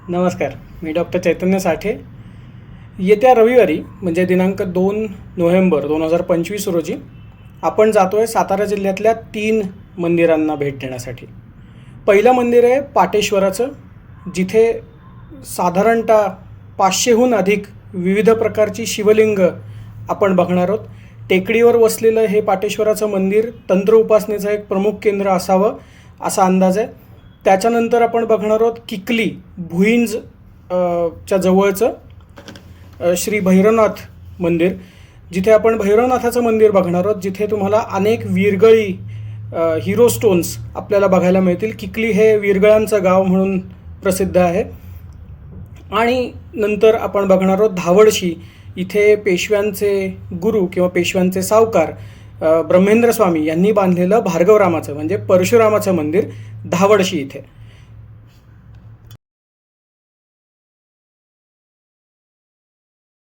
नमस्कार, मी डॉक्टर चैतन्य साठे. येत्या रविवारी म्हणजे दिनांक 2 नोव्हेंबर 2025 रोजी आपण जातो आहे सातारा जिल्ह्यातल्या 3 मंदिरांना भेट देण्यासाठी. पहिलं मंदिर आहे पाटेश्वराचं, जिथे साधारणतः 500हून अधिक विविध प्रकारची शिवलिंग आपण बघणार आहोत. टेकडीवर वसलेलं हे पाटेश्वराचं मंदिर तंत्र उपासनेचं एक प्रमुख केंद्र असावं असा अंदाज आहे. त्याच्यानंतर आपण बघणार आहोत किकली भुईंज च्या जवळचं श्री भैरवनाथ मंदिर, जिथे आपण भैरवनाथाचं मंदिर बघणार आहोत, जिथे तुम्हाला अनेक वीरगळी हिरो स्टोन्स आपल्याला बघायला मिळतील. किकली हे वीरगळांचं गाव म्हणून प्रसिद्ध आहे. आणि नंतर आपण बघणार आहोत धावडशी, इथे पेशव्यांचे गुरु किंवा पेशव्यांचे सावकार ब्रह्मेंद्र स्वामी यांनी बांधलेलं भार्गवरामाचं म्हणजे परशुरामाचं मंदिर धावडशी इथे.